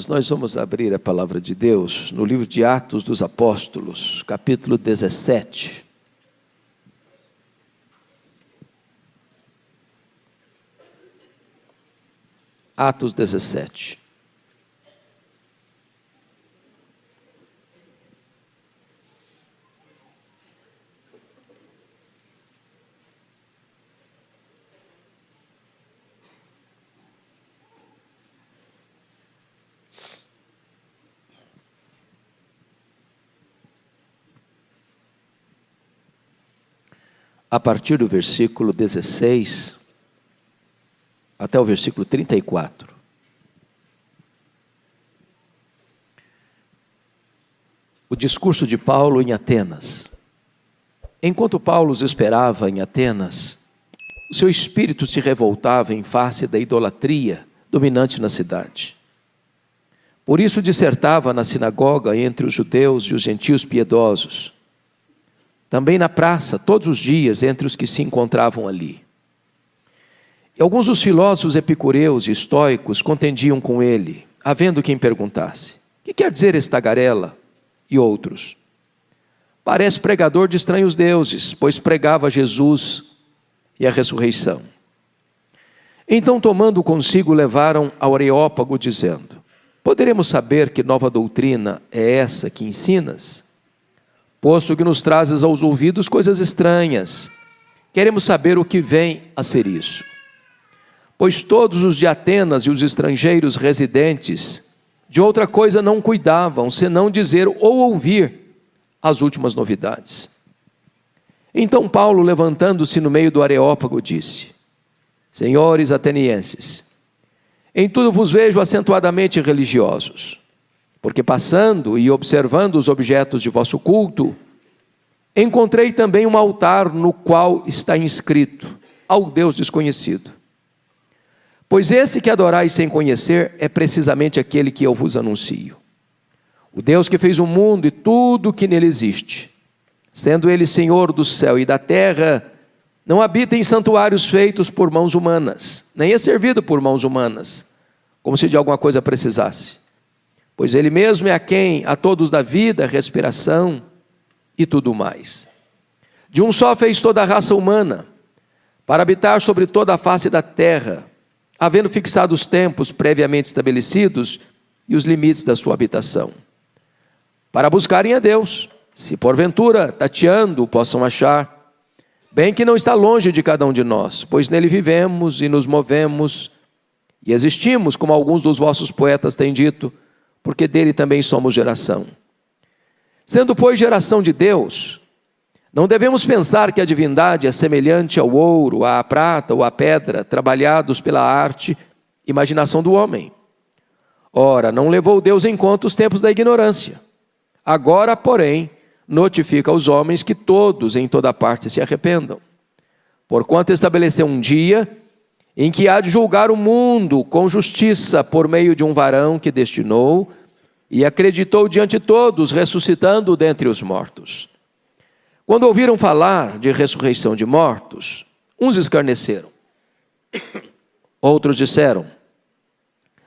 Nós vamos abrir a palavra de Deus no livro de Atos dos Apóstolos, capítulo 17. Atos 17. A partir do versículo 16 até o versículo 34. O discurso de Paulo em Atenas. Enquanto Paulo os esperava em Atenas, o seu espírito se revoltava em face da idolatria dominante na cidade. Por isso dissertava na sinagoga entre os judeus e os gentios piedosos. Também na praça, todos os dias, entre os que se encontravam ali. E alguns dos filósofos epicureus e estoicos contendiam com ele, havendo quem perguntasse: que quer dizer esse tagarela? E outros: parece pregador de estranhos deuses, pois pregava Jesus e a ressurreição. Então, tomando consigo, levaram ao Areópago, dizendo: poderemos saber que nova doutrina é essa que ensinas? Posto que nos trazes aos ouvidos coisas estranhas, queremos saber o que vem a ser isso. Pois todos os de Atenas e os estrangeiros residentes de outra coisa não cuidavam, senão dizer ou ouvir as últimas novidades. Então Paulo, levantando-se no meio do Areópago, disse: senhores atenienses, em tudo vos vejo acentuadamente religiosos. Porque passando e observando os objetos de vosso culto, encontrei também um altar no qual está inscrito: ao Deus desconhecido. Pois esse que adorais sem conhecer é precisamente aquele que eu vos anuncio. O Deus que fez o mundo e tudo o que nele existe, sendo ele Senhor do céu e da terra, não habita em santuários feitos por mãos humanas, nem é servido por mãos humanas, como se de alguma coisa precisasse. Pois ele mesmo é a quem a todos dá vida, respiração e tudo mais. De um só fez toda a raça humana, para habitar sobre toda a face da terra, havendo fixado os tempos previamente estabelecidos e os limites da sua habitação, para buscarem a Deus, se porventura, tateando, o possam achar, bem que não está longe de cada um de nós, pois nele vivemos e nos movemos e existimos, como alguns dos vossos poetas têm dito, porque dele também somos geração. Sendo, pois, geração de Deus, não devemos pensar que a divindade é semelhante ao ouro, à prata ou à pedra, trabalhados pela arte, imaginação do homem. Ora, não levou Deus em conta os tempos da ignorância. Agora, porém, notifica aos homens que todos, em toda parte, se arrependam. Porquanto estabeleceu um dia em que há de julgar o mundo com justiça por meio de um varão que destinou e acreditou diante de todos, ressuscitando dentre os mortos. Quando ouviram falar de ressurreição de mortos, uns escarneceram. Outros disseram: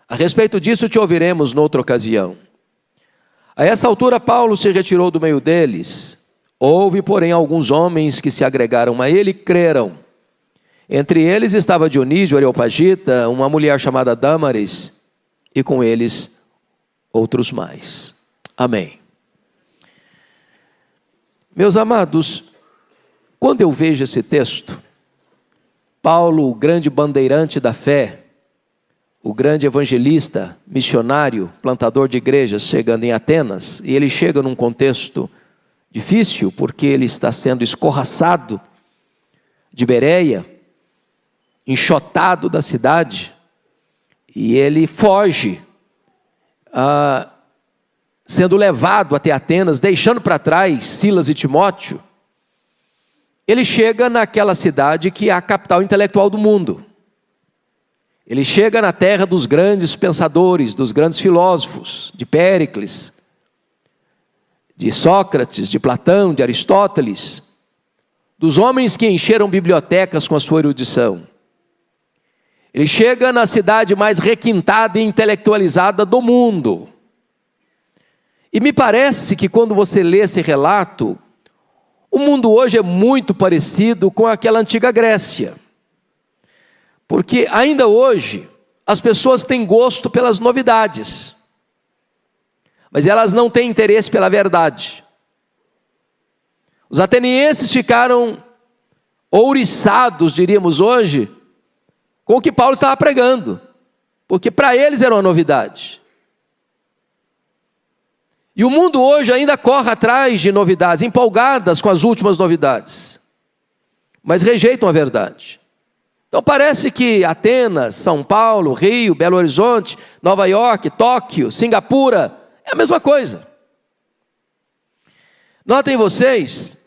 a respeito disso te ouviremos noutra ocasião. A essa altura Paulo se retirou do meio deles. Houve, porém, alguns homens que se agregaram a ele e creram. Entre eles estava Dionísio Areopagita, uma mulher chamada Dâmaris, e com eles outros mais. Amém. Meus amados, quando eu vejo esse texto, Paulo, o grande bandeirante da fé, o grande evangelista, missionário, plantador de igrejas, chegando em Atenas, e ele chega num contexto difícil, porque ele está sendo escorraçado de Bereia, enxotado da cidade, e ele foge, sendo levado até Atenas, deixando para trás Silas e Timóteo. Ele chega naquela cidade que é a capital intelectual do mundo. Ele chega na terra dos grandes pensadores, dos grandes filósofos, de Péricles, de Sócrates, de Platão, de Aristóteles, dos homens que encheram bibliotecas com a sua erudição. Ele chega na cidade mais requintada e intelectualizada do mundo. E me parece que quando você lê esse relato, o mundo hoje é muito parecido com aquela antiga Grécia. Porque ainda hoje, as pessoas têm gosto pelas novidades, mas elas não têm interesse pela verdade. Os atenienses ficaram ouriçados, diríamos hoje, com o que Paulo estava pregando, porque para eles era uma novidade. E o mundo hoje ainda corre atrás de novidades, empolgadas com as últimas novidades, mas rejeitam a verdade. Então parece que Atenas, São Paulo, Rio, Belo Horizonte, Nova York, Tóquio, Singapura, é a mesma coisa. Notem vocês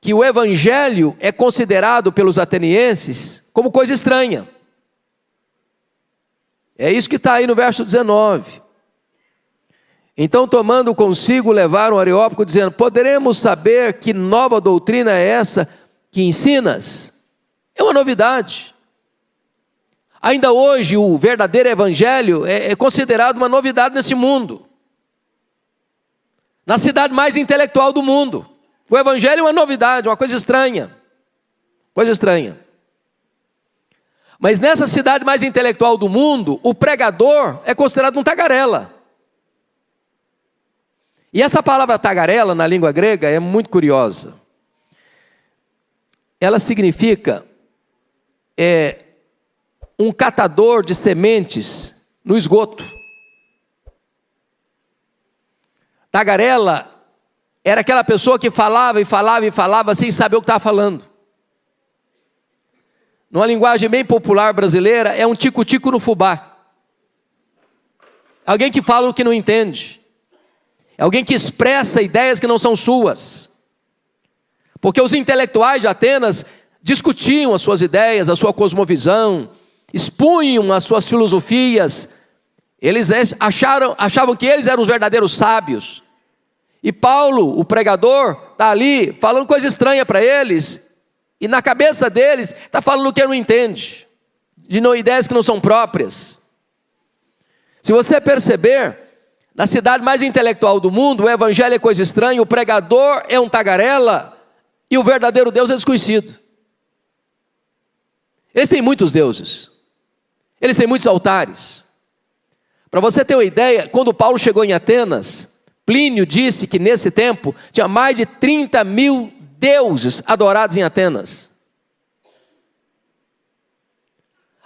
que o evangelho é considerado pelos atenienses como coisa estranha. É isso que está aí no verso 19. Então, tomando consigo, levaram o Areópago, dizendo: poderemos saber que nova doutrina é essa que ensinas? É uma novidade. Ainda hoje, o verdadeiro evangelho é considerado uma novidade nesse mundo. Na cidade mais intelectual do mundo, o evangelho é uma novidade, uma coisa estranha. Coisa estranha. Mas nessa cidade mais intelectual do mundo, o pregador é considerado um tagarela. E essa palavra tagarela, na língua grega, é muito curiosa. Ela significa um catador de sementes no esgoto. Tagarela era aquela pessoa que falava e falava e falava sem saber o que estava falando. Numa linguagem bem popular brasileira, é um tico-tico no fubá. Alguém que fala o que não entende. É alguém que expressa ideias que não são suas. Porque os intelectuais de Atenas discutiam as suas ideias, a sua cosmovisão, expunham as suas filosofias. Eles achavam que eles eram os verdadeiros sábios. E Paulo, o pregador, está ali falando coisa estranha para eles. E na cabeça deles está falando o que não entende. De ideias que não são próprias. Se você perceber, na cidade mais intelectual do mundo, o evangelho é coisa estranha, o pregador é um tagarela e o verdadeiro Deus é desconhecido. Eles têm muitos deuses. Eles têm muitos altares. Para você ter uma ideia, quando Paulo chegou em Atenas, Plínio disse que nesse tempo tinha mais de 30 mil deuses adorados em Atenas.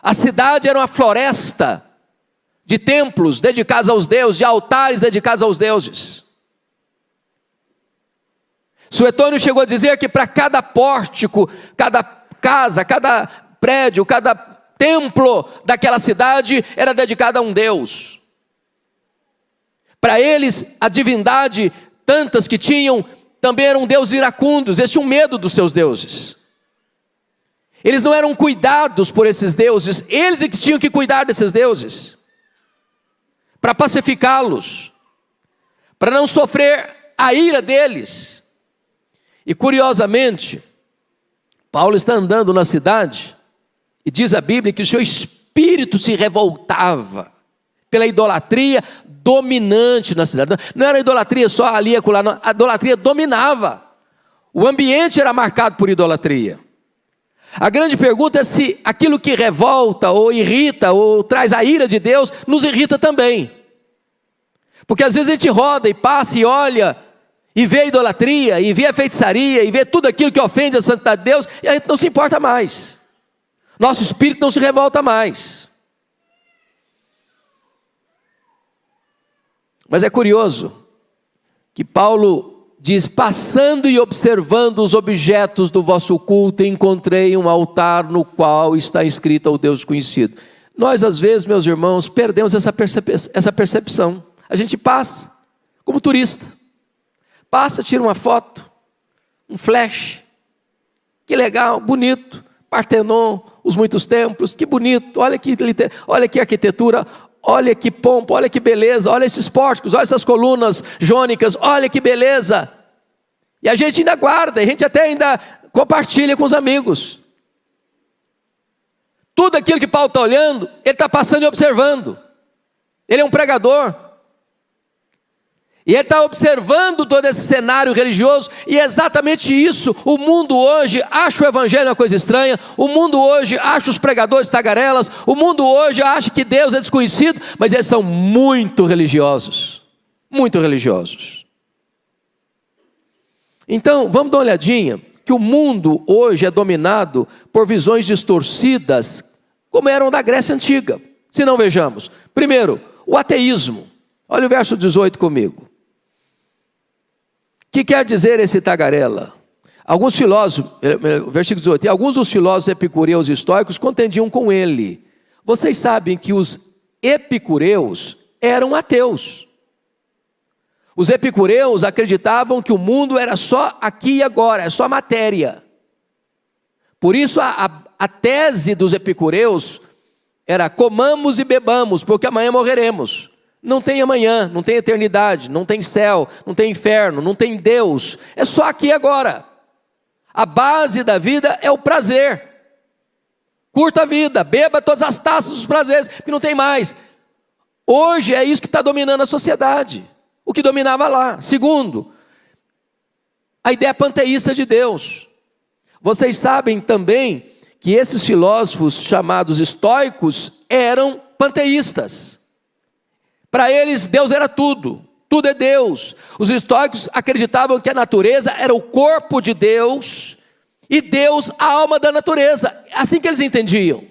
A cidade era uma floresta de templos dedicados aos deuses, de altares dedicados aos deuses. Suetônio chegou a dizer que para cada pórtico, cada casa, cada prédio, cada templo daquela cidade era dedicado a um deus. Para eles, a divindade, tantas que tinham, também eram deuses iracundos, eles tinham medo dos seus deuses. Eles não eram cuidados por esses deuses, eles é que tinham que cuidar desses deuses, para pacificá-los, para não sofrer a ira deles. E curiosamente, Paulo está andando na cidade, e diz a Bíblia que o seu espírito se revoltava pela idolatria dominante na cidade. Não era idolatria só ali e acolá, não. A idolatria dominava. O ambiente era marcado por idolatria. A grande pergunta é se aquilo que revolta, ou irrita, ou traz a ira de Deus, nos irrita também. Porque às vezes a gente roda e passa e olha, e vê a idolatria, e vê a feitiçaria, e vê tudo aquilo que ofende a santidade de Deus, e a gente não se importa mais. Nosso espírito não se revolta mais. Mas é curioso que Paulo diz: passando e observando os objetos do vosso culto, encontrei um altar no qual está escrito ao Deus conhecido. Nós às vezes, meus irmãos, perdemos essa percepção. A gente passa como turista. Passa, tira uma foto, um flash. Que legal, bonito. Partenon, os muitos templos, que bonito. Olha que arquitetura. Olha que pompa, olha que beleza, olha esses pórticos, olha essas colunas jônicas, olha que beleza. E a gente ainda guarda, a gente até ainda compartilha com os amigos. Tudo aquilo que Paulo está olhando, ele está passando e observando. Ele é um pregador. E ele está observando todo esse cenário religioso, e é exatamente isso. O mundo hoje acha o evangelho uma coisa estranha, o mundo hoje acha os pregadores tagarelas, o mundo hoje acha que Deus é desconhecido, mas eles são muito religiosos, muito religiosos. Então, vamos dar uma olhadinha, que o mundo hoje é dominado por visões distorcidas, como eram da Grécia Antiga. Se não, vejamos. Primeiro, o ateísmo. Olha o verso 18 comigo. O que quer dizer esse tagarela? Alguns filósofos, versículo 18, e alguns dos filósofos epicureus e estoicos contendiam com ele. Vocês sabem que os epicureus eram ateus. Os epicureus acreditavam que o mundo era só aqui e agora, é só matéria. Por isso a tese dos epicureus era: comamos e bebamos, porque amanhã morreremos. Não tem amanhã, não tem eternidade, não tem céu, não tem inferno, não tem Deus. É só aqui e agora. A base da vida é o prazer. Curta a vida, beba todas as taças dos prazeres, que não tem mais. Hoje é isso que está dominando a sociedade. O que dominava lá. Segundo, a ideia panteísta de Deus. Vocês sabem também que esses filósofos chamados estoicos eram panteístas. Para eles, Deus era tudo, tudo é Deus. Os estoicos acreditavam que a natureza era o corpo de Deus e Deus a alma da natureza. Assim que eles entendiam.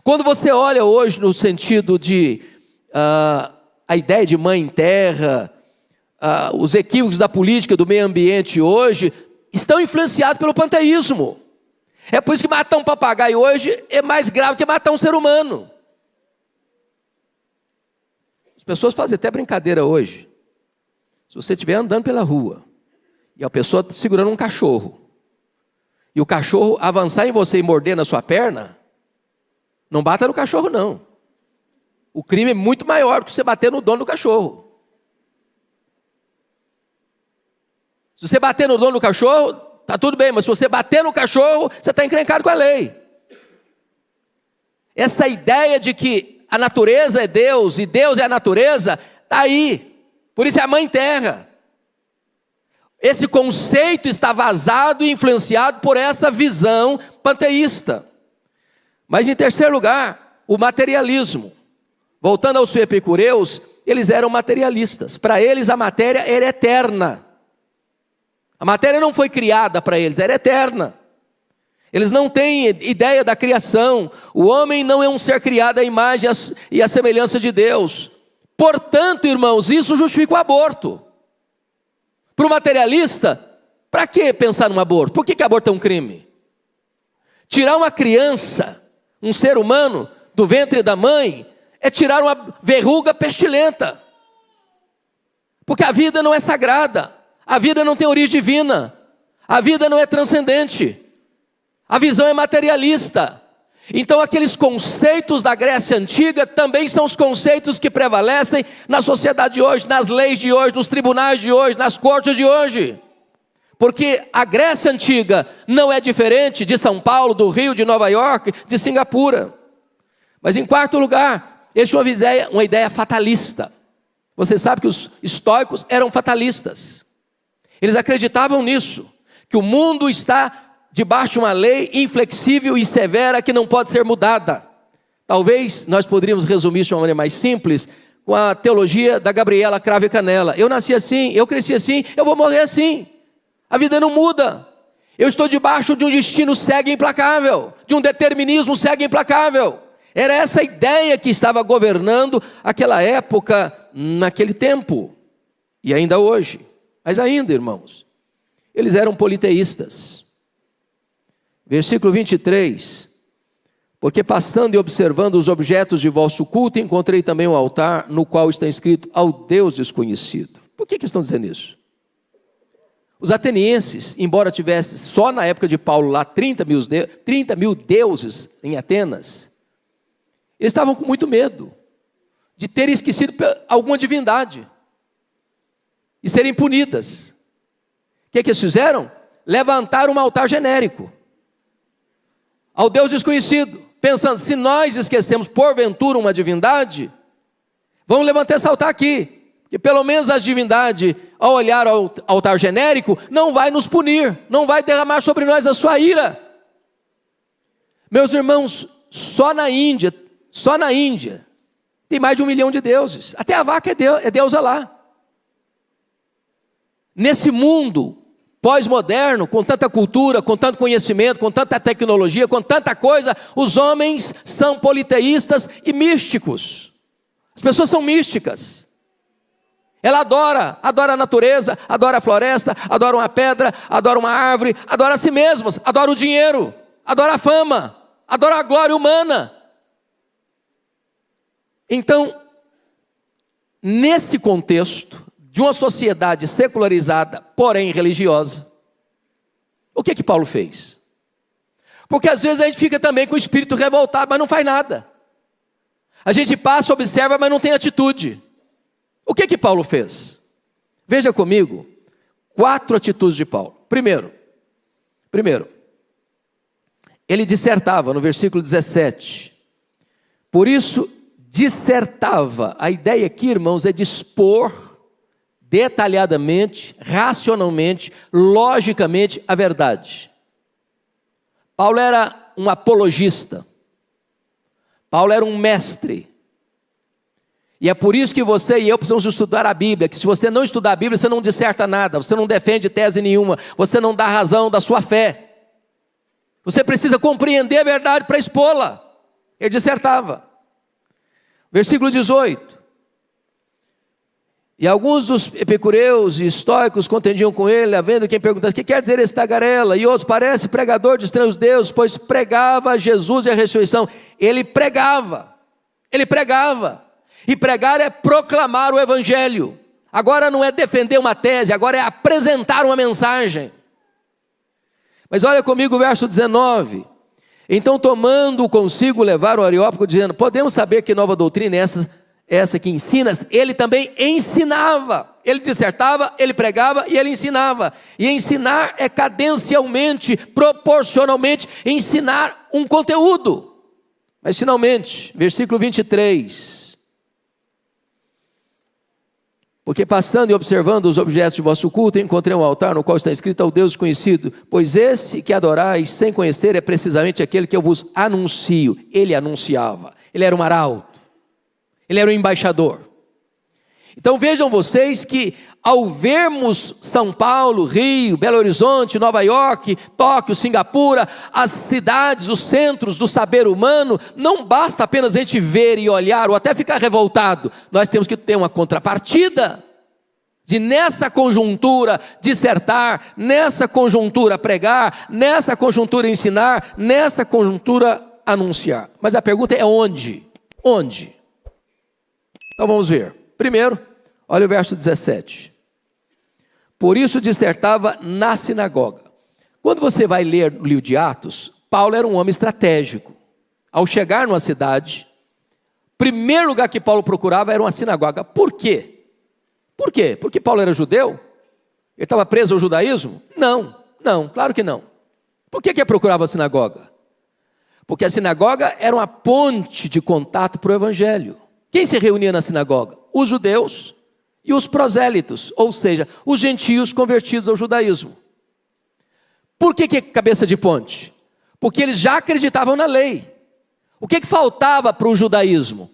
Quando você olha hoje no sentido de a ideia de mãe terra, os equívocos da política, do meio ambiente hoje, estão influenciados pelo panteísmo. É por isso que matar um papagaio hoje é mais grave que matar um ser humano. As pessoas fazem até brincadeira hoje. Se você estiver andando pela rua e a pessoa está segurando um cachorro, e o cachorro avançar em você e morder na sua perna, não bata no cachorro não. O crime é muito maior do que você bater no dono do cachorro. Se você bater no dono do cachorro, está tudo bem, mas se você bater no cachorro, você está encrencado com a lei. Essa ideia de que a natureza é Deus e Deus é a natureza, está aí. Por isso é a mãe terra. Esse conceito está vazado e influenciado por essa visão panteísta. Mas em terceiro lugar, o materialismo. Voltando aos epicureus, eles eram materialistas. Para eles a matéria era eterna. A matéria não foi criada para eles, era eterna. Eles não têm ideia da criação. O homem não é um ser criado à imagem e à semelhança de Deus. Portanto, irmãos, isso justifica o aborto. Para o materialista, para que pensar no aborto? Por que aborto é um crime? Tirar uma criança, um ser humano, do ventre da mãe, é tirar uma verruga pestilenta. Porque a vida não é sagrada. A vida não tem origem divina. A vida não é transcendente. A visão é materialista. Então aqueles conceitos da Grécia Antiga também são os conceitos que prevalecem na sociedade de hoje, nas leis de hoje, nos tribunais de hoje, nas cortes de hoje. Porque a Grécia Antiga não é diferente de São Paulo, do Rio, de Nova York, de Singapura. Mas em quarto lugar, eles tinham uma ideia fatalista. Você sabe que os estoicos eram fatalistas. Eles acreditavam nisso, que o mundo está debaixo de uma lei inflexível e severa que não pode ser mudada. Talvez nós poderíamos resumir isso de uma maneira mais simples com a teologia da Gabriela Cravo e Canella. Eu nasci assim, eu cresci assim, eu vou morrer assim. A vida não muda. Eu estou debaixo de um destino cego e implacável, de um determinismo cego e implacável. Era essa ideia que estava governando aquela época, naquele tempo, e ainda hoje. Mas ainda, irmãos, eles eram politeístas. Versículo 23, porque passando e observando os objetos de vosso culto, encontrei também um altar no qual está escrito ao Deus desconhecido. Por que estão dizendo isso? Os atenienses, embora tivesse só na época de Paulo lá 30 mil deuses em Atenas, eles estavam com muito medo de terem esquecido alguma divindade e serem punidas. O que eles fizeram? Levantaram um altar genérico ao Deus desconhecido. pensando, se nós esquecemos porventura uma divindade, vamos levantar esse altar aqui. Que pelo menos a divindade, ao olhar ao altar genérico, não vai nos punir, não vai derramar sobre nós a sua ira. Meus irmãos, só na Índia, tem mais de 1 milhão de deuses. Até a vaca é deusa lá. Nesse mundo pós-moderno, com tanta cultura, com tanto conhecimento, com tanta tecnologia, com tanta coisa, os homens são politeístas e místicos. As pessoas são místicas. Ela adora a natureza, adora a floresta, adora uma pedra, adora uma árvore, adora a si mesmas, adora o dinheiro, adora a fama, adora a glória humana. Então, nesse contexto de uma sociedade secularizada, porém religiosa, o que Paulo fez? Porque às vezes a gente fica também com o espírito revoltado, mas não faz nada. A gente passa, observa, mas não tem atitude. O que Paulo fez? Veja comigo, 4 atitudes de Paulo. Primeiro, ele dissertava no versículo 17. Por isso, dissertava. A ideia aqui, irmãos, é dispor detalhadamente, racionalmente, logicamente a verdade. Paulo era um apologista. Paulo era um mestre. E é por isso que você e eu precisamos estudar a Bíblia, que se você não estudar a Bíblia, você não disserta nada, você não defende tese nenhuma, você não dá razão da sua fé. Você precisa compreender a verdade para expô-la. Ele dissertava. Versículo 18. E alguns dos epicureus e estoicos contendiam com ele, havendo quem perguntasse, o que quer dizer esse tagarela? E outros, parece pregador de estranhos deuses, pois pregava Jesus e a ressurreição. Ele pregava. E pregar é proclamar o evangelho. Agora não é defender uma tese, agora é apresentar uma mensagem. Mas olha comigo o verso 19. Então, tomando consigo, levaram o Areópago, dizendo, podemos saber que nova doutrina é essa que ensinas? Ele também ensinava. Ele dissertava, ele pregava e ele ensinava. E ensinar é cadencialmente, proporcionalmente, ensinar um conteúdo. Mas finalmente, versículo 23. Porque passando e observando os objetos de vosso culto, encontrei um altar no qual está escrito ao Deus conhecido, pois esse que adorais sem conhecer é precisamente aquele que eu vos anuncio. Ele anunciava, ele era um arauto, ele era um embaixador. Então vejam vocês que ao vermos São Paulo, Rio, Belo Horizonte, Nova York, Tóquio, Singapura, as cidades, os centros do saber humano, não basta apenas a gente ver e olhar ou até ficar revoltado. Nós temos que ter uma contrapartida de nessa conjuntura dissertar, nessa conjuntura pregar, nessa conjuntura ensinar, nessa conjuntura anunciar. Mas a pergunta é onde? Onde? Então vamos ver. Primeiro, olha o verso 17. Por isso dissertava na sinagoga. Quando você vai ler o livro de Atos, Paulo era um homem estratégico. Ao chegar numa cidade, o primeiro lugar que Paulo procurava era uma sinagoga. Por quê? Por quê? Porque Paulo era judeu? Ele estava preso ao judaísmo? Não, claro que não. Por que ele procurava a sinagoga? Porque a sinagoga era uma ponte de contato para o evangelho. Quem se reunia na sinagoga? Os judeus e os prosélitos, ou seja, os gentios convertidos ao judaísmo. Por que cabeça de ponte? Porque eles já acreditavam na lei. O que faltava para o judaísmo?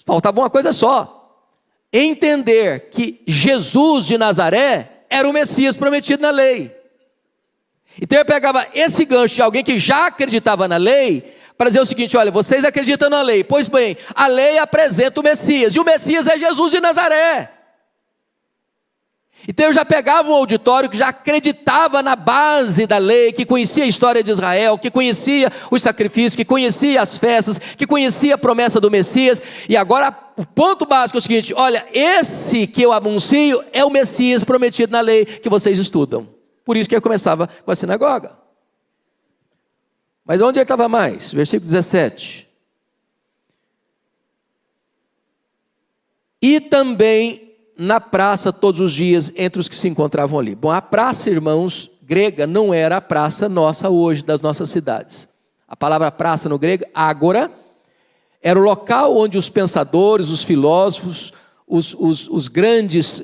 Faltava uma coisa só: entender que Jesus de Nazaré era o Messias prometido na lei. Então eu pegava esse gancho de alguém que já acreditava na lei, para dizer o seguinte: olha, vocês acreditam na lei, pois bem, a lei apresenta o Messias, e o Messias é Jesus de Nazaré. Então eu já pegava um auditório que já acreditava na base da lei, que conhecia a história de Israel, que conhecia os sacrifícios, que conhecia as festas, que conhecia a promessa do Messias, e agora o ponto básico é o seguinte: olha, esse que eu anuncio é o Messias prometido na lei que vocês estudam. Por isso que eu começava com a sinagoga. Mas onde ele estava mais? Versículo 17. E também na praça todos os dias entre os que se encontravam ali. Bom, a praça, irmãos, grega não era a praça nossa hoje, das nossas cidades. A palavra praça no grego, ágora, era o local onde os pensadores, os filósofos, os grandes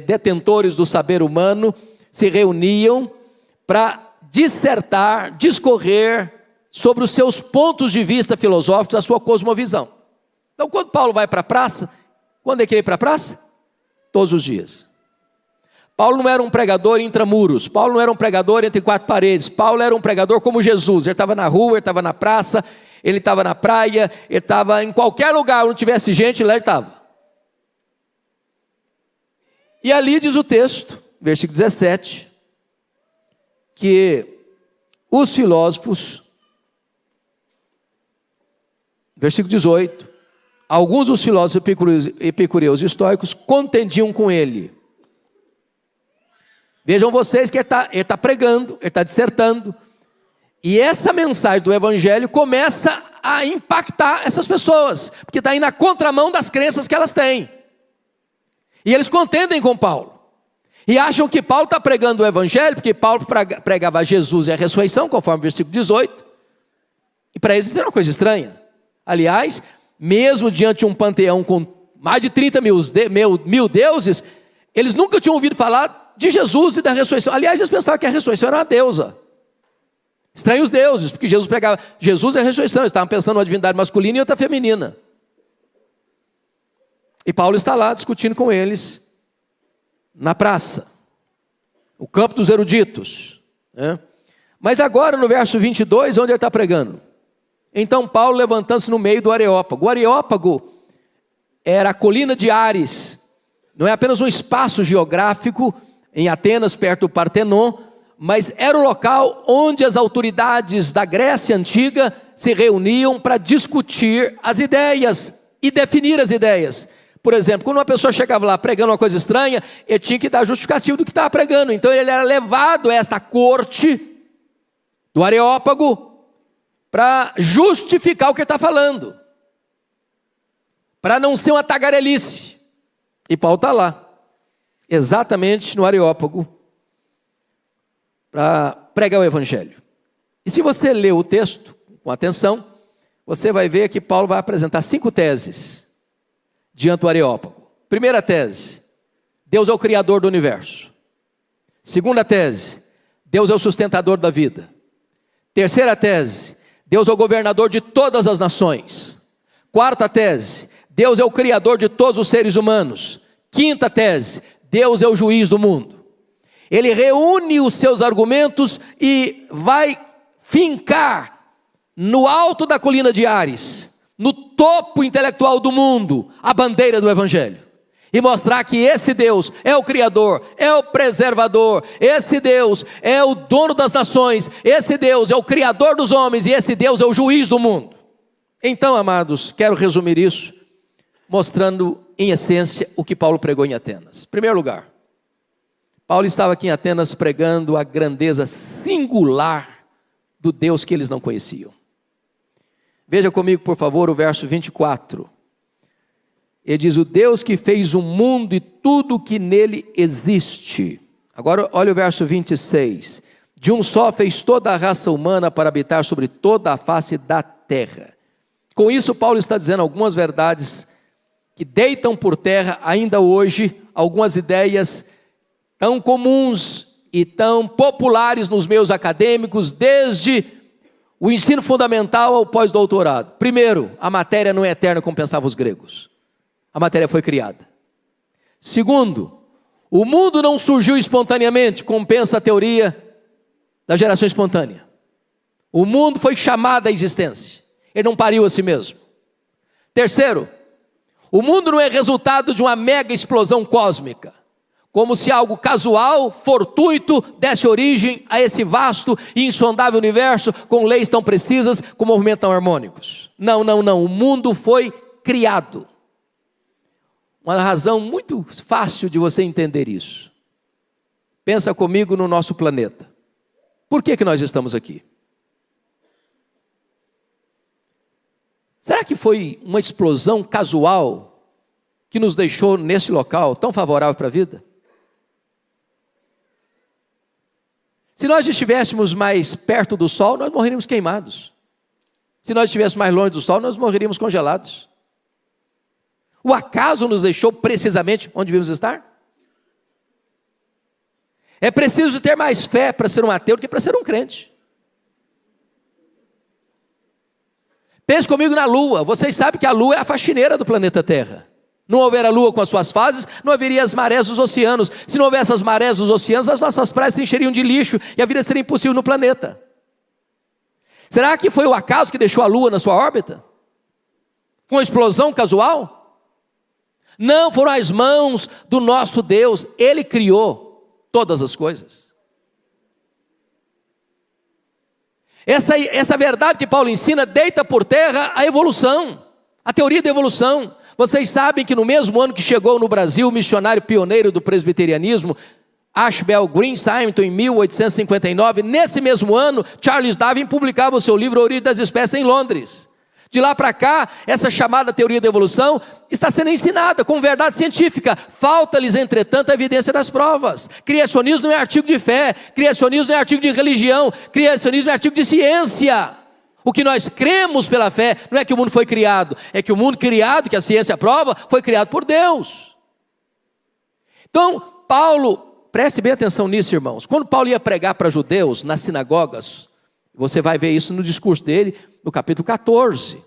detentores do saber humano se reuniam para dissertar, discorrer sobre os seus pontos de vista filosóficos, a sua cosmovisão. Então, quando Paulo vai para a praça, quando é que ele ia para a praça? Todos os dias. Paulo não era um pregador intramuros, Paulo não era um pregador entre quatro paredes, Paulo era um pregador como Jesus, ele estava na rua, ele estava na praça, ele estava na praia, ele estava em qualquer lugar onde tivesse gente, lá ele estava. E ali diz o texto, versículo 17, que os filósofos, versículo 18, alguns dos filósofos epicureus e estoicos contendiam com ele. Vejam vocês que ele está pregando, ele está dissertando, e essa mensagem do evangelho começa a impactar essas pessoas, porque está aí na contramão das crenças que elas têm. E eles contendem com Paulo, e acham que Paulo está pregando o evangelho, porque Paulo pregava Jesus e a ressurreição, conforme o versículo 18, e para eles isso era uma coisa estranha. Aliás, mesmo diante de um panteão com mais de 30 mil deuses, eles nunca tinham ouvido falar de Jesus e da ressurreição. Aliás, eles pensavam que a ressurreição era uma deusa. Estranhos deuses, porque Jesus pregava Jesus e a ressurreição, eles estavam pensando numa divindade masculina e outra feminina. E Paulo está lá discutindo com eles na praça, o campo dos eruditos, né? Mas agora no verso 22, onde ele está pregando? Então Paulo, levantando-se no meio do Areópago. O Areópago era a colina de Ares, não é apenas um espaço geográfico em Atenas, perto do Partenon, mas era o local onde as autoridades da Grécia Antiga se reuniam para discutir as ideias e definir as ideias. Por exemplo, quando uma pessoa chegava lá pregando uma coisa estranha, ele tinha que dar justificativo do que estava pregando. Então ele era levado a esta corte do Areópago para justificar o que ele está falando, para não ser uma tagarelice. E Paulo está lá, exatamente no Areópago, para pregar o evangelho. E se você ler o texto com atenção, você vai ver que Paulo vai apresentar 5 teses diante do Areópago. Primeira tese: Deus é o criador do universo. Segunda tese: Deus é o sustentador da vida. Terceira tese: Deus é o governador de todas as nações. Quarta tese: Deus é o criador de todos os seres humanos. Quinta tese: Deus é o juiz do mundo. Ele reúne os seus argumentos e vai fincar no alto da colina de Ares, no topo intelectual do mundo, a bandeira do evangelho. E mostrar que esse Deus é o Criador, é o preservador, esse Deus é o dono das nações, esse Deus é o Criador dos homens e esse Deus é o juiz do mundo. Então, amados, quero resumir isso, mostrando em essência o que Paulo pregou em Atenas. Em primeiro lugar, Paulo estava aqui em Atenas pregando a grandeza singular do Deus que eles não conheciam. Veja comigo, por favor, o verso 24. Ele diz: o Deus que fez o mundo e tudo que nele existe. Agora olha o verso 26. De um só fez toda a raça humana para habitar sobre toda a face da terra. Com isso Paulo está dizendo algumas verdades que deitam por terra ainda hoje, algumas ideias tão comuns e tão populares nos meios acadêmicos, desde o ensino fundamental ao pós-doutorado. Primeiro, a matéria não é eterna como pensavam os gregos. A matéria foi criada. Segundo, o mundo não surgiu espontaneamente, como pensa a teoria da geração espontânea. O mundo foi chamado à existência. Ele não pariu a si mesmo. Terceiro, o mundo não é resultado de uma mega explosão cósmica, como se algo casual, fortuito, desse origem a esse vasto e insondável universo, com leis tão precisas, com movimentos tão harmônicos. Não, o mundo foi criado. Uma razão muito fácil de você entender isso. Pensa comigo no nosso planeta. Por que nós estamos aqui? Será que foi uma explosão casual que nos deixou nesse local tão favorável para a vida? Se nós estivéssemos mais perto do Sol, nós morreríamos queimados. Se nós estivéssemos mais longe do Sol, nós morreríamos congelados. O acaso nos deixou precisamente onde devíamos estar? É preciso ter mais fé para ser um ateu do que para ser um crente. Pense comigo na Lua. Vocês sabem que a Lua é a faxineira do planeta Terra. Não houver a Lua com as suas fases, não haveria as marés dos oceanos. Se não houvesse as marés dos oceanos, as nossas praias se encheriam de lixo e a vida seria impossível no planeta. Será que foi o acaso que deixou a Lua na sua órbita? Com uma explosão casual? Não, foram as mãos do nosso Deus. Ele criou todas as coisas. Essa verdade que Paulo ensina deita por terra a evolução, a teoria da evolução. Vocês sabem que no mesmo ano que chegou no Brasil o missionário pioneiro do presbiterianismo, Ashbel Green Simonton, em 1859, nesse mesmo ano, Charles Darwin publicava o seu livro A Origem das Espécies em Londres. De lá para cá, essa chamada teoria da evolução está sendo ensinada como verdade científica. Falta-lhes, entretanto, a evidência das provas. Criacionismo não é artigo de fé, criacionismo não é artigo de religião, criacionismo é artigo de ciência. O que nós cremos pela fé não é que o mundo foi criado, é que o mundo criado, que a ciência prova, foi criado por Deus. Então, Paulo, preste bem atenção nisso, irmãos. Quando Paulo ia pregar para judeus nas sinagogas, você vai ver isso no discurso dele, no capítulo 14,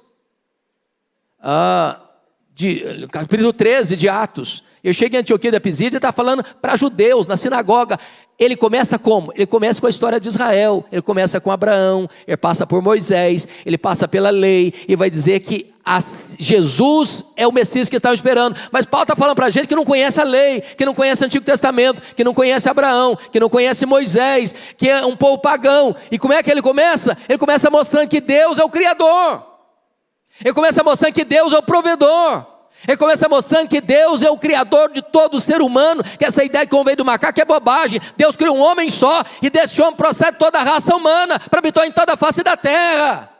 capítulo 13 de Atos. Eu cheguei em Antioquia da Pisídia e está falando para judeus, na sinagoga. Ele começa como? Ele começa com a história de Israel, ele começa com Abraão, ele passa por Moisés, ele passa pela lei, e vai dizer que Jesus é o Messias que estavam esperando. Mas Paulo está falando para a gente que não conhece a lei, que não conhece o Antigo Testamento, que não conhece Abraão, que não conhece Moisés, que é um povo pagão. E como é que ele começa? Ele começa mostrando que Deus é o Criador, ele começa mostrando que Deus é o provedor, ele começa mostrando que Deus é o Criador de todo ser humano, que essa ideia que veio do macaco é bobagem. Deus criou um homem só, e desse homem procede toda a raça humana, para habitar em toda a face da terra.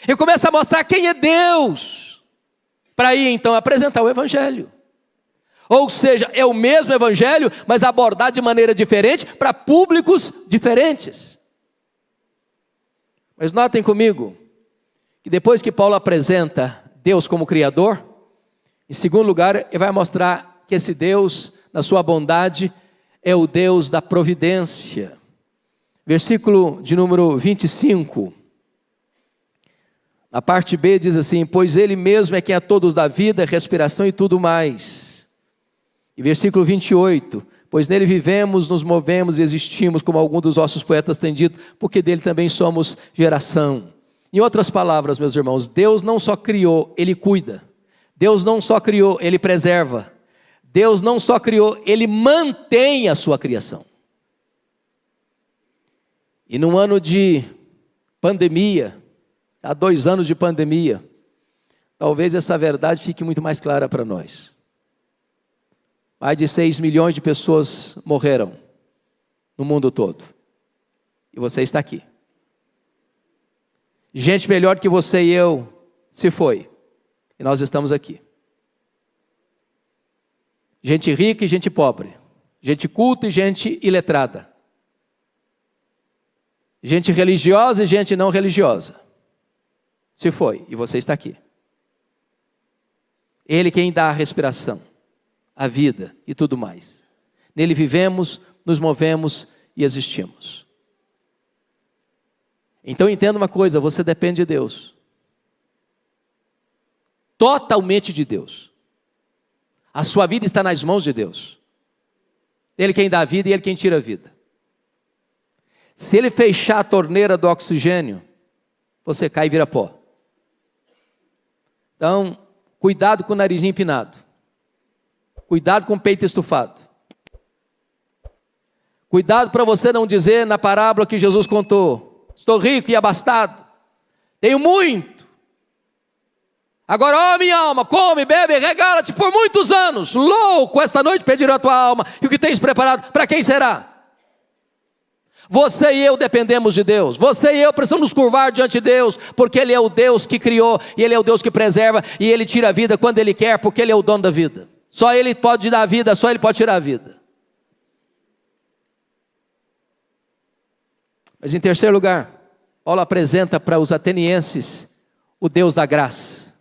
Ele começa a mostrar quem é Deus, para aí então apresentar o Evangelho. Ou seja, é o mesmo Evangelho, mas abordado de maneira diferente, para públicos diferentes. Mas notem comigo, que depois que Paulo apresenta Deus como Criador, em segundo lugar, ele vai mostrar que esse Deus, na sua bondade, é o Deus da providência. Versículo de número 25, a parte B diz assim: pois Ele mesmo é quem a todos dá vida, respiração e tudo mais. E versículo 28, pois nele vivemos, nos movemos e existimos, como alguns dos nossos poetas têm dito, porque dele também somos geração. Em outras palavras, meus irmãos, Deus não só criou, Ele cuida. Deus não só criou, Ele preserva. Deus não só criou, Ele mantém a sua criação. E num ano de pandemia, há 2 anos de pandemia, talvez essa verdade fique muito mais clara para nós. Mais de 6 milhões de pessoas morreram no mundo todo. E você está aqui. Gente melhor que você e eu se foi, e nós estamos aqui. Gente rica e gente pobre, gente culta e gente iletrada, gente religiosa e gente não religiosa, se foi, e você está aqui. Ele quem dá a respiração, a vida e tudo mais. Nele vivemos, nos movemos e existimos. Então entenda uma coisa, você depende de Deus, totalmente de Deus. A sua vida está nas mãos de Deus. Ele quem dá a vida e Ele quem tira a vida. Se Ele fechar a torneira do oxigênio, você cai e vira pó. Então, cuidado com o narizinho empinado, cuidado com o peito estufado, cuidado para você não dizer na parábola que Jesus contou: estou rico e abastado, tenho muito. Agora, ó minha alma, come, bebe, regala-te por muitos anos. Louco, esta noite pedirá a tua alma, e o que tens preparado, para quem será? Você e eu dependemos de Deus. Você e eu precisamos nos curvar diante de Deus, porque Ele é o Deus que criou, e Ele é o Deus que preserva, e Ele tira a vida quando Ele quer, porque Ele é o dono da vida. Só Ele pode dar a vida, só Ele pode tirar a vida. Mas em terceiro lugar, Paulo apresenta para os atenienses o Deus da graça.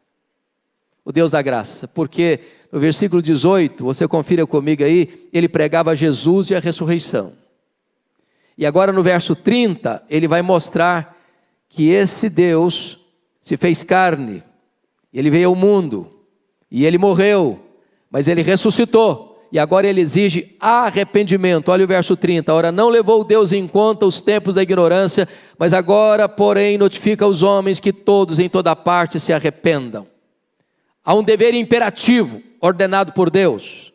O Deus da graça, porque no versículo 18, você confira comigo aí, ele pregava Jesus e a ressurreição. E agora no verso 30, ele vai mostrar que esse Deus se fez carne, ele veio ao mundo, e ele morreu, mas ele ressuscitou. E agora ele exige arrependimento. Olha o verso 30. Ora, não levou Deus em conta os tempos da ignorância, mas agora, porém, notifica aos homens que todos em toda parte se arrependam. Há um dever imperativo ordenado por Deus.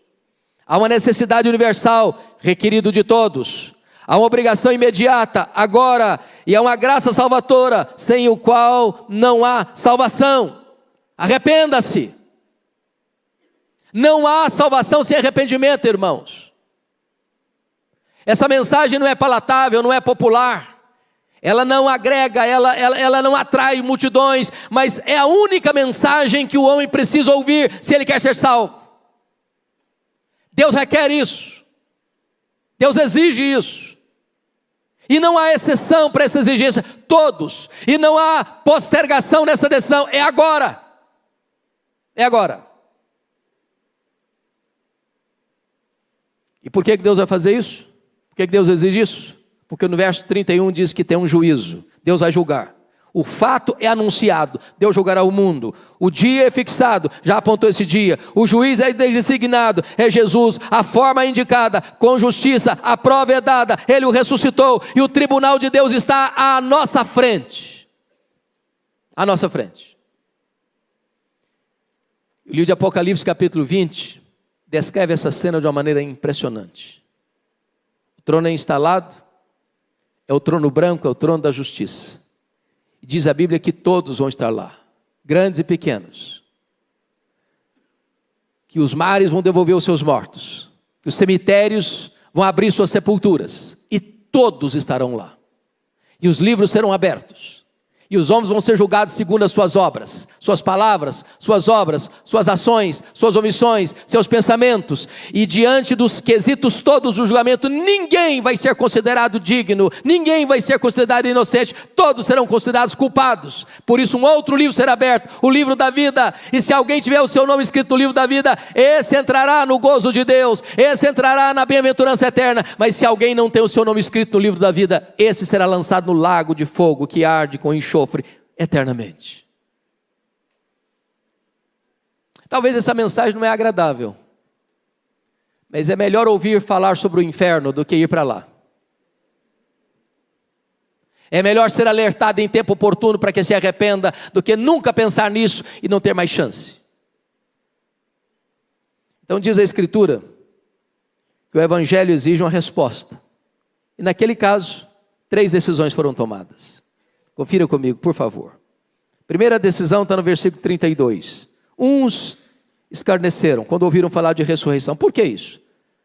Há uma necessidade universal requerido de todos. Há uma obrigação imediata agora, e há uma graça salvadora, sem o qual não há salvação. Arrependa-se. Não há salvação sem arrependimento, irmãos. Essa mensagem não é palatável, não é popular. Ela não agrega, ela não atrai multidões, mas é a única mensagem que o homem precisa ouvir se ele quer ser salvo. Deus requer isso. Deus exige isso. E não há exceção para essa exigência. Todos. E não há postergação nessa decisão. É agora. É agora. E por que Deus vai fazer isso? Por que Deus exige isso? Porque no verso 31 diz que tem um juízo. Deus vai julgar. O fato é anunciado. Deus julgará o mundo. O dia é fixado. Já apontou esse dia. O juiz é designado. É Jesus. A forma indicada. Com justiça. A prova é dada. Ele o ressuscitou. E o tribunal de Deus está à nossa frente. À nossa frente. O livro de Apocalipse capítulo 20... descreve essa cena de uma maneira impressionante. O trono é instalado, é o trono branco, é o trono da justiça. E diz a Bíblia que todos vão estar lá, grandes e pequenos. Que os mares vão devolver os seus mortos, que os cemitérios vão abrir suas sepulturas, e todos estarão lá. E os livros serão abertos. E os homens vão ser julgados segundo as suas obras, suas palavras, suas obras, suas ações, suas omissões, seus pensamentos. E diante dos quesitos todos do julgamento, ninguém vai ser considerado digno, ninguém vai ser considerado inocente, todos serão considerados culpados. Por isso um outro livro será aberto, o livro da vida. E se alguém tiver o seu nome escrito no livro da vida, esse entrará no gozo de Deus, esse entrará na bem-aventurança eterna. Mas se alguém não tem o seu nome escrito no livro da vida, esse será lançado no lago de fogo que arde com enxofre eternamente. Talvez essa mensagem não é agradável, mas é melhor ouvir falar sobre o inferno do que ir para lá. É melhor ser alertado em tempo oportuno para que se arrependa, do que nunca pensar nisso e não ter mais chance. Então diz a Escritura que o Evangelho exige uma resposta. E naquele caso, 3 decisões foram tomadas. Confira comigo, por favor. Primeira decisão está no versículo 32. Uns escarneceram quando ouviram falar de ressurreição. Por que isso?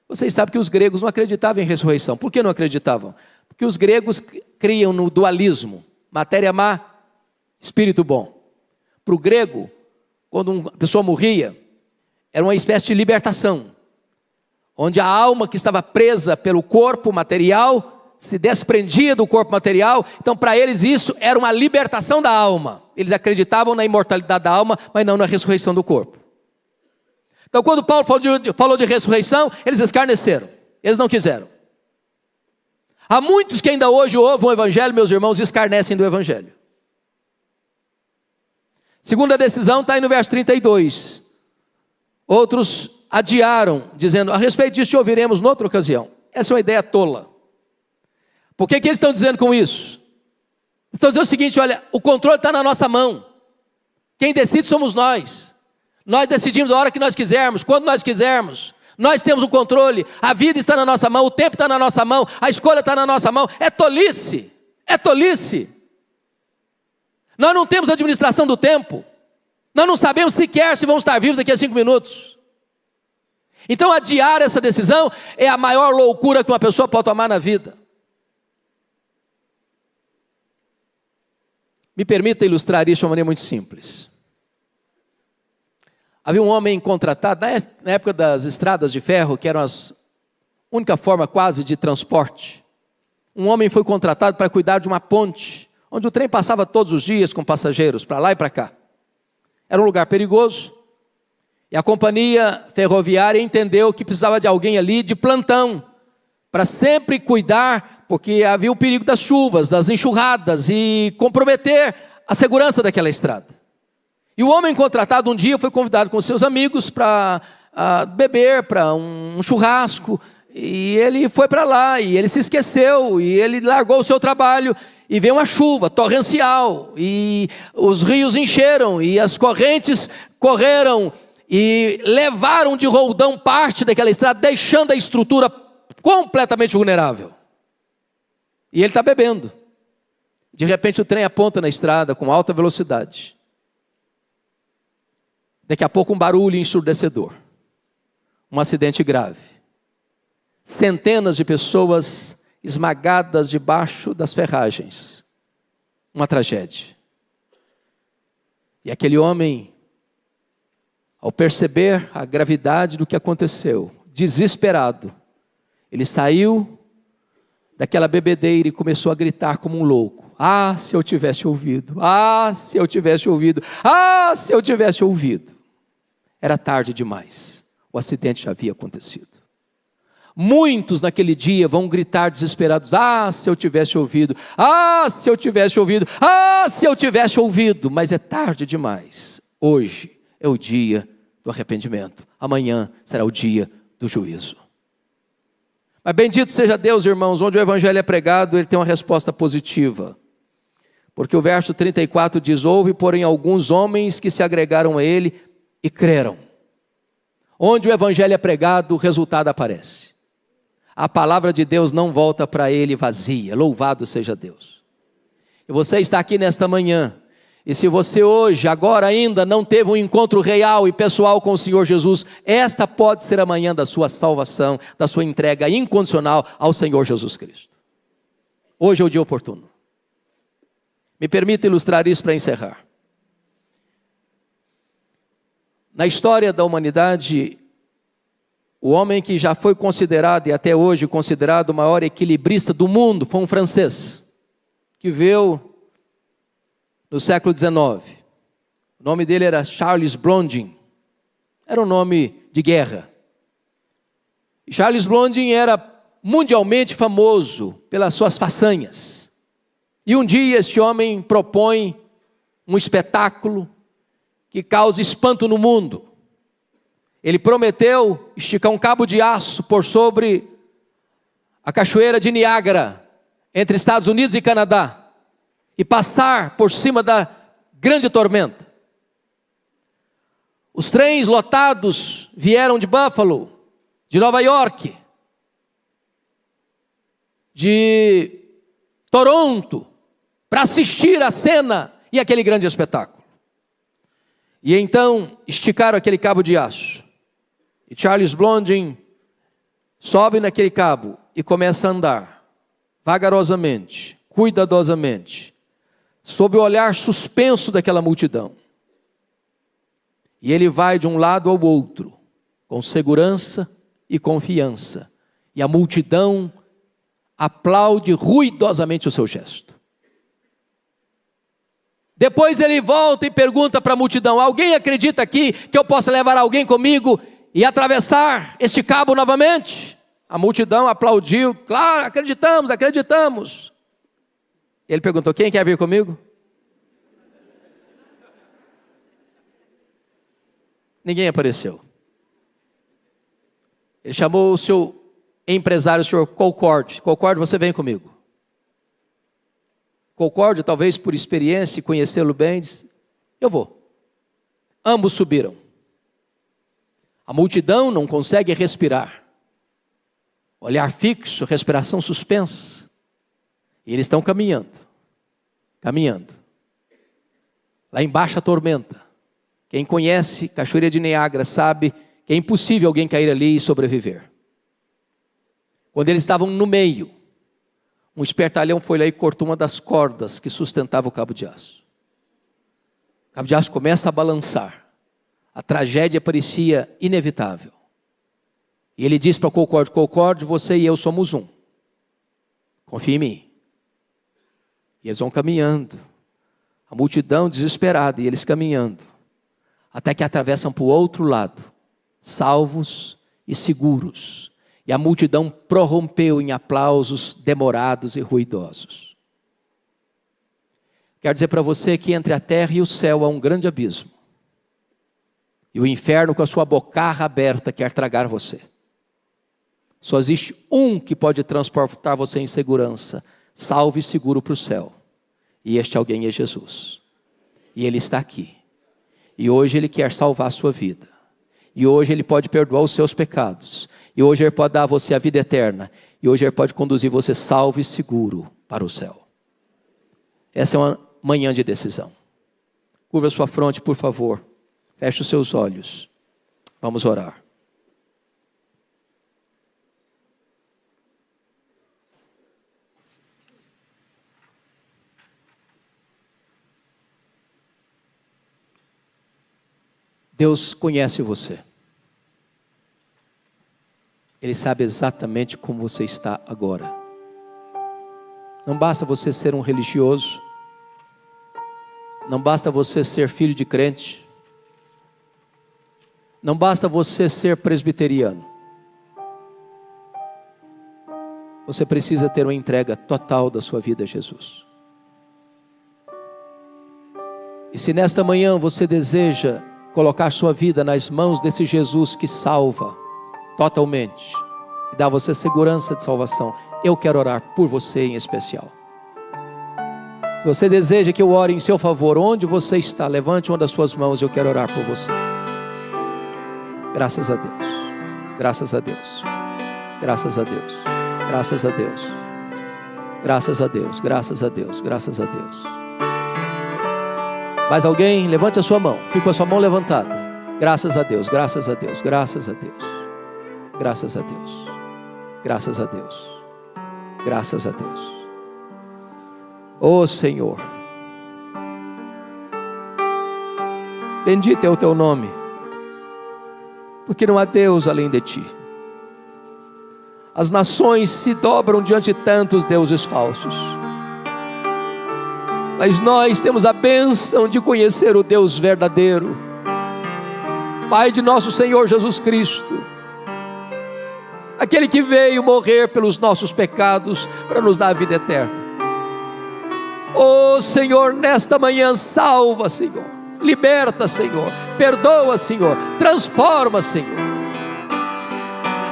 Vocês sabem que os gregos não acreditavam em ressurreição. Por que não acreditavam? Porque os gregos criam no dualismo. Matéria má, espírito bom. Para o grego, quando uma pessoa morria, era uma espécie de libertação. Onde a alma que estava presa pelo corpo material se desprendia do corpo material. Então para eles isso era uma libertação da alma. Eles acreditavam na imortalidade da alma, mas não na ressurreição do corpo. Então quando Paulo falou de ressurreição, eles escarneceram, eles não quiseram. Há muitos que ainda hoje ouvem o Evangelho, meus irmãos, e escarnecem do Evangelho. Segunda decisão está aí no verso 32. Outros adiaram, dizendo, a respeito disso te ouviremos noutra ocasião. Essa é uma ideia tola. Por que eles estão dizendo com isso? Estão dizendo o seguinte, olha, o controle está na nossa mão. Quem decide somos nós. Nós decidimos a hora que nós quisermos, quando nós quisermos. Nós temos o controle, a vida está na nossa mão, o tempo está na nossa mão, a escolha está na nossa mão. É tolice, é tolice. Nós não temos administração do tempo. Nós não sabemos sequer se vamos estar vivos daqui a 5 minutos. Então adiar essa decisão é a maior loucura que uma pessoa pode tomar na vida. Me permita ilustrar isso de uma maneira muito simples. Havia um homem contratado, na época das estradas de ferro, que eram a única forma quase de transporte. Um homem foi contratado para cuidar de uma ponte, onde o trem passava todos os dias com passageiros para lá e para cá. Era um lugar perigoso, e a companhia ferroviária entendeu que precisava de alguém ali de plantão, para sempre cuidar, porque havia o perigo das chuvas, das enxurradas, e comprometer a segurança daquela estrada. E o homem contratado um dia foi convidado com seus amigos para beber, para um churrasco, e ele foi para lá, e ele se esqueceu, e ele largou o seu trabalho, e veio uma chuva torrencial, e os rios encheram, e as correntes correram, e levaram de roldão parte daquela estrada, deixando a estrutura completamente vulnerável. E ele está bebendo. De repente o trem aponta na estrada com alta velocidade. Daqui a pouco um barulho ensurdecedor. Um acidente grave. Centenas de pessoas esmagadas debaixo das ferragens. Uma tragédia. E aquele homem, ao perceber a gravidade do que aconteceu, desesperado, ele saiu daquela bebedeira e começou a gritar como um louco. Ah, se eu tivesse ouvido! Ah, se eu tivesse ouvido! Ah, se eu tivesse ouvido! Era tarde demais. O acidente já havia acontecido. Muitos naquele dia vão gritar desesperados: ah, se eu tivesse ouvido! Ah, se eu tivesse ouvido! Ah, se eu tivesse ouvido! Mas é tarde demais. Hoje é o dia do arrependimento. Amanhã será o dia do juízo. Mas bendito seja Deus, irmãos, onde o evangelho é pregado, ele tem uma resposta positiva. Porque o verso 34 diz: houve, porém, alguns homens que se agregaram a ele e creram. Onde o evangelho é pregado, o resultado aparece. A palavra de Deus não volta para ele vazia. Louvado seja Deus. E você está aqui nesta manhã, e se você hoje, agora ainda, não teve um encontro real e pessoal com o Senhor Jesus, esta pode ser a manhã da sua salvação, da sua entrega incondicional ao Senhor Jesus Cristo. Hoje é o dia oportuno. Me permita ilustrar isso para encerrar. Na história da humanidade, o homem que já foi considerado e até hoje considerado o maior equilibrista do mundo foi um francês, que veio no século XIX. O nome dele era Charles Blondin. Era um nome de guerra. E Charles Blondin era mundialmente famoso pelas suas façanhas. E um dia este homem propõe um espetáculo que causa espanto no mundo. Ele prometeu esticar um cabo de aço por sobre a cachoeira de Niágara, entre Estados Unidos e Canadá, e passar por cima da grande tormenta. Os trens lotados vieram de Buffalo, de Nova York, de Toronto, para assistir a cena e aquele grande espetáculo. E então esticaram aquele cabo de aço. E Charles Blondin sobe naquele cabo e começa a andar, vagarosamente, cuidadosamente, sob o olhar suspenso daquela multidão. E ele vai de um lado ao outro, com segurança e confiança. E a multidão aplaude ruidosamente o seu gesto. Depois ele volta e pergunta para a multidão: alguém acredita aqui que eu possa levar alguém comigo e atravessar este cabo novamente? A multidão aplaudiu: claro, acreditamos, acreditamos. Ele perguntou: quem quer vir comigo? Ninguém apareceu. Ele chamou o seu empresário, o senhor Colcord. Colcord, você vem comigo. Colcord, talvez por experiência e conhecê-lo bem, disse: eu vou. Ambos subiram. A multidão não consegue respirar. Olhar fixo, respiração suspensa. E eles estão caminhando. Caminhando. Lá embaixo a tormenta. Quem conhece Cachoeira de Niágara sabe que é impossível alguém cair ali e sobreviver. Quando eles estavam no meio, um espertalhão foi lá e cortou uma das cordas que sustentava o cabo de aço. O cabo de aço começa a balançar. A tragédia parecia inevitável. E ele diz para Colcord: Colcord, você e eu somos um. Confia em mim. E eles vão caminhando, a multidão desesperada, e eles caminhando, até que atravessam para o outro lado, salvos e seguros. E a multidão prorrompeu em aplausos demorados e ruidosos. Quero dizer para você que entre a terra e o céu há um grande abismo. E o inferno, com a sua bocarra aberta, quer tragar você. Só existe um que pode transportar você em segurança, salvo e seguro para o céu. E este alguém é Jesus. E Ele está aqui. E hoje Ele quer salvar a sua vida. E hoje Ele pode perdoar os seus pecados. E hoje Ele pode dar a você a vida eterna. E hoje Ele pode conduzir você salvo e seguro para o céu. Essa é uma manhã de decisão. Curva a sua fronte, por favor. Feche os seus olhos. Vamos orar. Deus conhece você. Ele sabe exatamente como você está agora. Não basta você ser um religioso. Não basta você ser filho de crente. Não basta você ser presbiteriano. Você precisa ter uma entrega total da sua vida a Jesus. E se nesta manhã você deseja colocar sua vida nas mãos desse Jesus que salva totalmente e dá a você segurança de salvação, eu quero orar por você em especial. Se você deseja que eu ore em seu favor, onde você está, levante uma das suas mãos, eu quero orar por você. Graças a Deus, graças a Deus, graças a Deus, graças a Deus, graças a Deus, graças a Deus, graças a Deus. Mais alguém? Levante a sua mão, fique com a sua mão levantada. Graças a Deus, graças a Deus, graças a Deus, graças a Deus, graças a Deus, graças a Deus. Ó Senhor, bendito é o teu nome, porque não há Deus além de ti. As nações se dobram diante de tantos deuses falsos, mas nós temos a bênção de conhecer o Deus verdadeiro, Pai de nosso Senhor Jesus Cristo, aquele que veio morrer pelos nossos pecados para nos dar a vida eterna. Oh Senhor, nesta manhã salva, Senhor, liberta, Senhor, perdoa, Senhor, transforma, Senhor.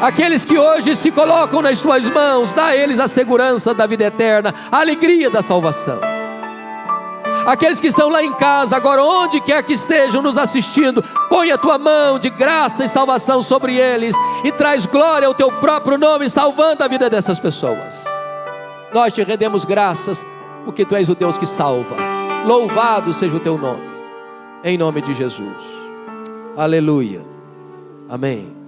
Aqueles que hoje se colocam nas tuas mãos, dá a eles a segurança da vida eterna, a alegria da salvação. Aqueles que estão lá em casa, agora onde quer que estejam nos assistindo, põe a tua mão de graça e salvação sobre eles e traz glória ao teu próprio nome, salvando a vida dessas pessoas. Nós te rendemos graças, porque tu és o Deus que salva. Louvado seja o teu nome, em nome de Jesus. Aleluia, amém.